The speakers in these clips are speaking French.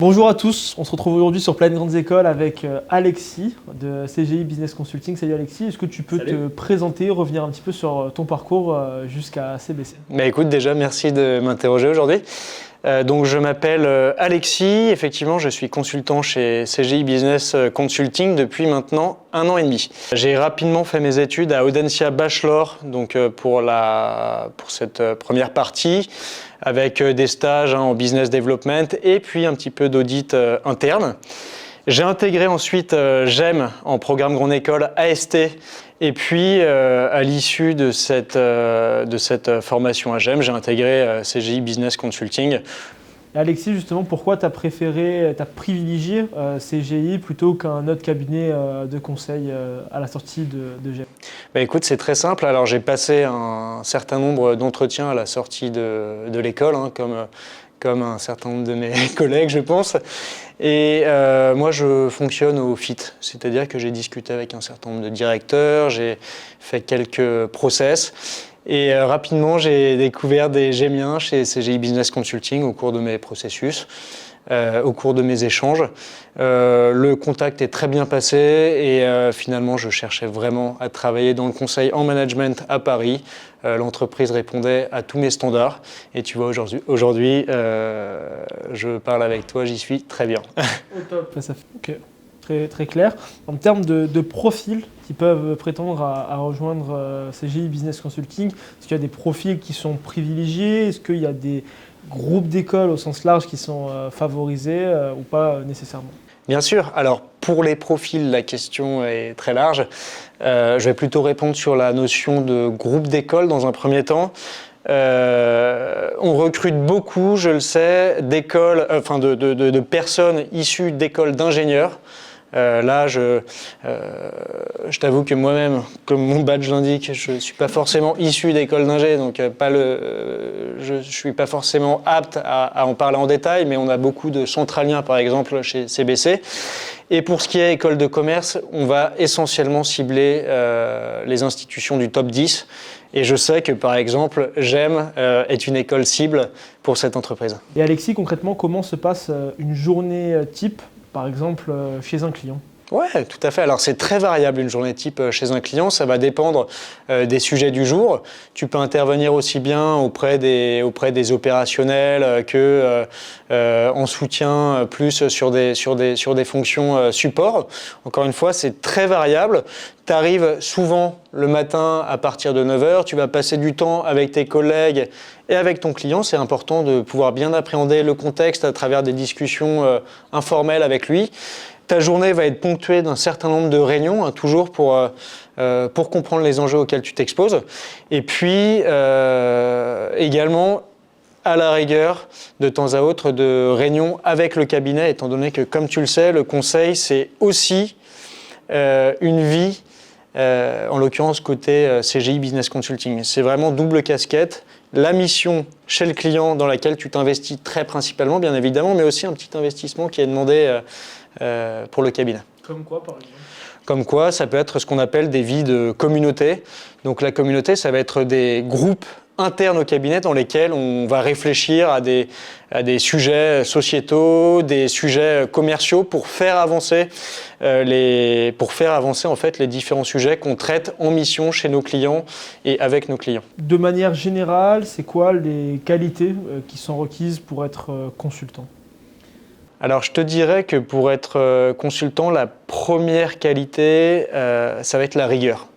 Bonjour à tous, on se retrouve aujourd'hui sur Pleine Grandes Écoles avec Alexis de CGI Business Consulting. Salut Alexis, est-ce que tu peux te présenter, revenir un petit peu sur ton parcours jusqu'à CBC? Écoute, déjà merci de m'interroger aujourd'hui. Donc je m'appelle Alexis, effectivement je suis consultant chez CGI Business Consulting depuis maintenant 1 an et demi. J'ai rapidement fait mes études à Audencia Bachelor donc pour cette première partie avec des stages en business development et puis un petit peu d'audit interne. J'ai intégré ensuite GEM en programme grande école AST et puis à l'issue de cette formation à GEM, j'ai intégré CGI Business Consulting. Alexis, justement, pourquoi tu as privilégié CGI plutôt qu'un autre cabinet de conseil à la sortie de GEM? Écoute, c'est très simple. Alors j'ai passé un certain nombre d'entretiens à la sortie de l'école, comme un certain nombre de mes collègues, je pense. Et moi, je fonctionne au fit, c'est-à-dire que j'ai discuté avec un certain nombre de directeurs, j'ai fait quelques process et rapidement, j'ai découvert des Gémiens chez CGI Business Consulting au cours de mes processus, au cours de mes échanges. Le contact est très bien passé et finalement, je cherchais vraiment à travailler dans le conseil en management à Paris. L'entreprise répondait à tous mes standards et tu vois, aujourd'hui, je parle avec toi, j'y suis très bien. Au top. Ça fait, ok. Très, très clair. En termes de profils qui peuvent prétendre à rejoindre CGI Business Consulting, est-ce qu'il y a des profils qui sont privilégiés? Est-ce qu'il y a des groupes d'écoles au sens large qui sont favorisés ou pas nécessairement? Bien sûr. Alors, pour les profils, la question est très large. Je vais plutôt répondre sur la notion de groupe d'école dans un premier temps. On recrute beaucoup, je le sais, de personnes issues d'écoles d'ingénieurs. Là, je t'avoue que moi-même, comme mon badge l'indique, je ne suis pas forcément issu d'école d'ingé, donc je ne suis pas forcément apte à en parler en détail, mais on a beaucoup de centraliens, par exemple, chez CBC. Et pour ce qui est école de commerce, on va essentiellement cibler les institutions du top 10. Et je sais que, par exemple, GEM est une école cible pour cette entreprise. Et Alexis, concrètement, comment se passe une journée type, par exemple, chez un client? Ouais, tout à fait. Alors c'est très variable une journée type chez un client, ça va dépendre des sujets du jour. Tu peux intervenir aussi bien auprès des opérationnels que en soutien plus sur des fonctions support. Encore une fois, c'est très variable. Tu arrives souvent le matin à partir de 9h, tu vas passer du temps avec tes collègues et avec ton client. C'est important de pouvoir bien appréhender le contexte à travers des discussions informelles avec lui. Ta journée va être ponctuée d'un certain nombre de réunions, toujours pour comprendre les enjeux auxquels tu t'exposes. Et puis, également, à la rigueur, de temps à autre, de réunions avec le cabinet, étant donné que, comme tu le sais, le conseil, c'est aussi une vie, en l'occurrence côté CGI Business Consulting. C'est vraiment double casquette. La mission chez le client dans laquelle tu t'investis très principalement, bien évidemment, mais aussi un petit investissement qui est demandé pour le cabinet. Comme quoi, par exemple? Comme quoi, ça peut être ce qu'on appelle des vies de communauté. Donc la communauté, ça va être des groupes internes au cabinet dans lesquels on va réfléchir à des sujets sociétaux, des sujets commerciaux pour faire avancer en fait les différents sujets qu'on traite en mission chez nos clients et avec nos clients. De manière générale, c'est quoi les qualités qui sont requises pour être consultant? Alors, je te dirais que pour être consultant, la première qualité, ça va être la rigueur.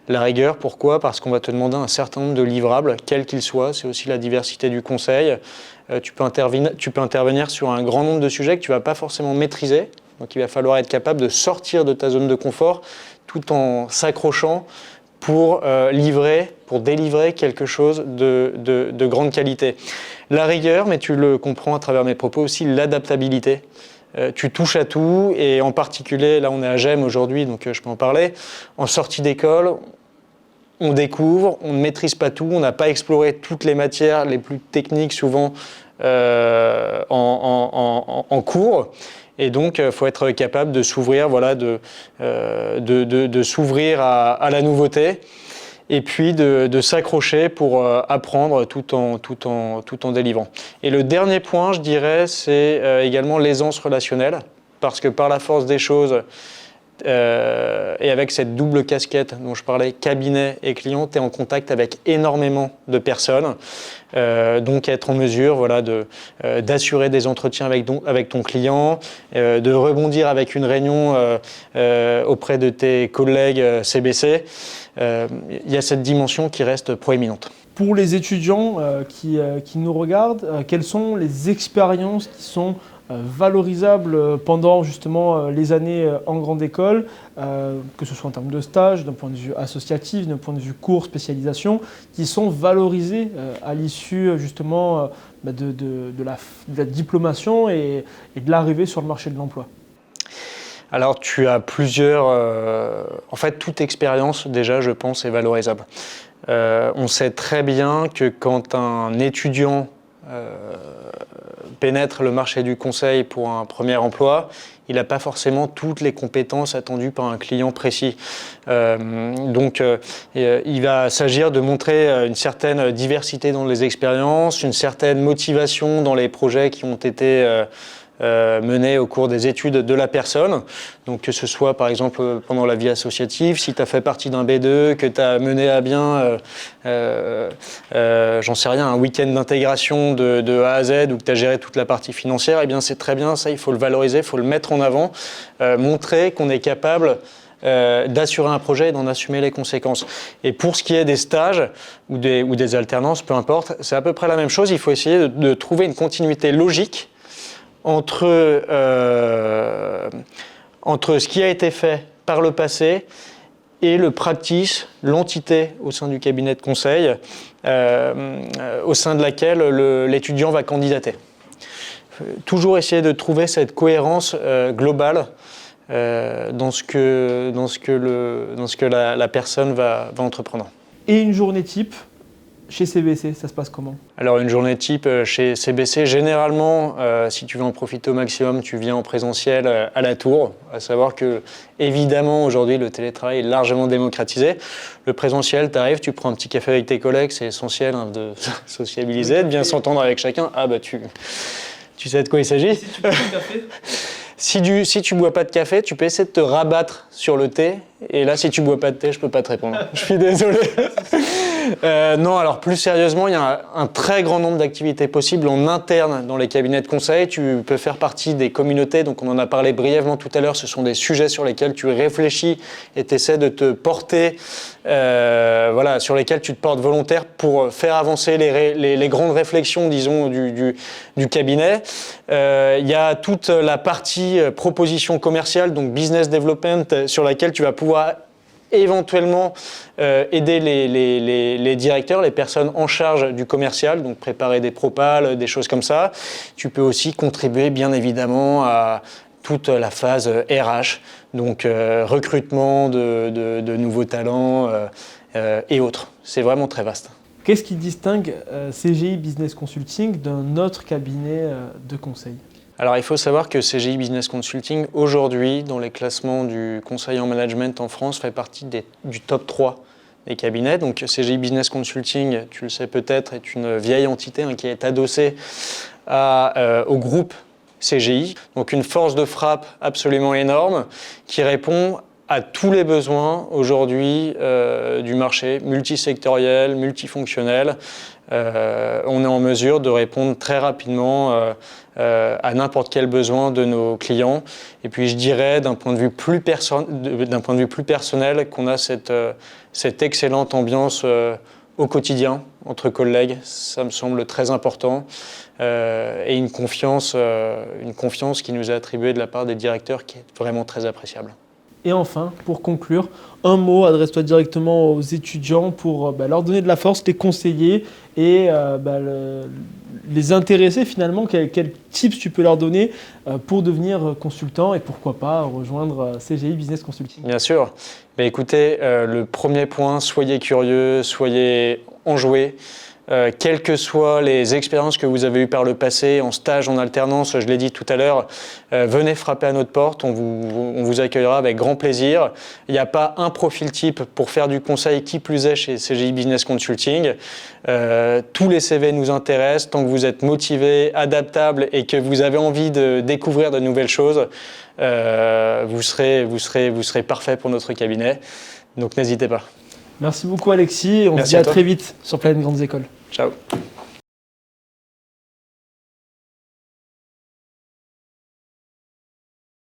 La rigueur, pourquoi? Parce qu'on va te demander un certain nombre de livrables, quels qu'ils soient. C'est aussi la diversité du conseil. Tu peux intervenir sur un grand nombre de sujets que tu ne vas pas forcément maîtriser. Donc, il va falloir être capable de sortir de ta zone de confort tout en s'accrochant pour délivrer quelque chose de grande qualité. La rigueur, mais tu le comprends à travers mes propos aussi, l'adaptabilité. Tu touches à tout et en particulier, là on est à GEM aujourd'hui, donc je peux en parler. En sortie d'école, on découvre, on ne maîtrise pas tout, on n'a pas exploré toutes les matières les plus techniques souvent en cours. Et donc, il faut être capable de s'ouvrir, de s'ouvrir à la nouveauté. et puis de s'accrocher pour apprendre tout en délivrant. Et le dernier point, je dirais, c'est également l'aisance relationnelle, parce que par la force des choses, et avec cette double casquette dont je parlais, cabinet et client, tu es en contact avec énormément de personnes, donc être en mesure d'assurer des entretiens avec ton client, de rebondir avec une réunion auprès de tes collègues CBC. Il y a cette dimension qui reste proéminente. Pour les étudiants qui nous regardent, quelles sont les expériences qui sont valorisables pendant justement les années en grande école, que ce soit en termes de stage, d'un point de vue associatif, d'un point de vue cours, spécialisation, qui sont valorisées à l'issue justement de la diplomation et de l'arrivée sur le marché de l'emploi? Alors tu as plusieurs... en fait, toute expérience déjà, je pense, est valorisable. On sait très bien que quand un étudiant pénètre le marché du conseil pour un premier emploi, il n'a pas forcément toutes les compétences attendues par un client précis. Donc il va s'agir de montrer une certaine diversité dans les expériences, une certaine motivation dans les projets qui ont été menés au cours des études de la personne. Donc que ce soit par exemple pendant la vie associative, si tu as fait partie d'un B2, que tu as mené à bien, j'en sais rien, un week-end d'intégration de A à Z, ou que tu as géré toute la partie financière, eh bien c'est très bien, ça il faut le valoriser, il faut le mettre en avant, montrer qu'on est capable d'assurer un projet et d'en assumer les conséquences. Et pour ce qui est des stages ou des alternances, peu importe, c'est à peu près la même chose, il faut essayer de trouver une continuité logique entre ce qui a été fait par le passé et le practice, l'entité au sein du cabinet de conseil, au sein de laquelle l'étudiant va candidater. Toujours essayer de trouver cette cohérence globale dans ce que la personne va entreprendre. Et une journée type chez CBC, ça se passe comment? Alors une journée type chez CBC, généralement, si tu veux en profiter au maximum, tu viens en présentiel à la Tour. À savoir que, évidemment, aujourd'hui, le télétravail est largement démocratisé. Le présentiel, tu arrives, tu prends un petit café avec tes collègues, c'est essentiel de sociabiliser, de bien s'entendre avec chacun. Ah bah tu sais de quoi il s'agit. Si tu prends un café Si tu bois pas de café, tu peux essayer de te rabattre sur le thé. Et là, si tu bois pas de thé, je peux pas te répondre. Je suis désolé. Non, alors plus sérieusement, il y a un très grand nombre d'activités possibles en interne dans les cabinets de conseil. Tu peux faire partie des communautés, donc on en a parlé brièvement tout à l'heure. Ce sont des sujets sur lesquels tu réfléchis et tu essaies de te porter, sur lesquels tu te portes volontaire pour faire avancer les grandes réflexions, disons, du cabinet. Il y a toute la partie proposition commerciale, donc business development, sur laquelle tu vas pouvoir éventuellement aider les directeurs, les personnes en charge du commercial, donc préparer des propals, des choses comme ça. Tu peux aussi contribuer bien évidemment à toute la phase RH, donc recrutement de nouveaux talents et autres. C'est vraiment très vaste. Qu'est-ce qui distingue CGI Business Consulting d'un autre cabinet de conseil? Alors, il faut savoir que CGI Business Consulting, aujourd'hui, dans les classements du conseil en management en France, fait partie du top 3 des cabinets. Donc, CGI Business Consulting, tu le sais peut-être, est une vieille entité qui est adossée au groupe CGI. Donc, une force de frappe absolument énorme qui répond à tous les besoins aujourd'hui du marché multisectoriel, multifonctionnel. On est en mesure de répondre très rapidement à n'importe quel besoin de nos clients. Et puis je dirais d'un point de vue plus personnel qu'on a cette excellente ambiance au quotidien entre collègues. Ça me semble très important. Et une confiance qui nous est attribuée de la part des directeurs qui est vraiment très appréciable. Et enfin, pour conclure, un mot, adresse-toi directement aux étudiants pour leur donner de la force, les conseiller et les intéresser finalement. Quels tips tu peux leur donner pour devenir consultant et pourquoi pas rejoindre CGI Business Consulting? Bien sûr. Écoutez, le premier point, soyez curieux, soyez enjoués. quelles que soient les expériences que vous avez eues par le passé, en stage, en alternance, je l'ai dit tout à l'heure, venez frapper à notre porte, on vous accueillera avec grand plaisir. Il n'y a pas un profil type pour faire du conseil, qui plus est chez CGI Business Consulting. Tous les CV nous intéressent, tant que vous êtes motivé, adaptable et que vous avez envie de découvrir de nouvelles choses, vous serez parfait pour notre cabinet. Donc n'hésitez pas. Merci beaucoup Alexis, on se dit à très vite sur Planète Grandes Écoles. Ciao.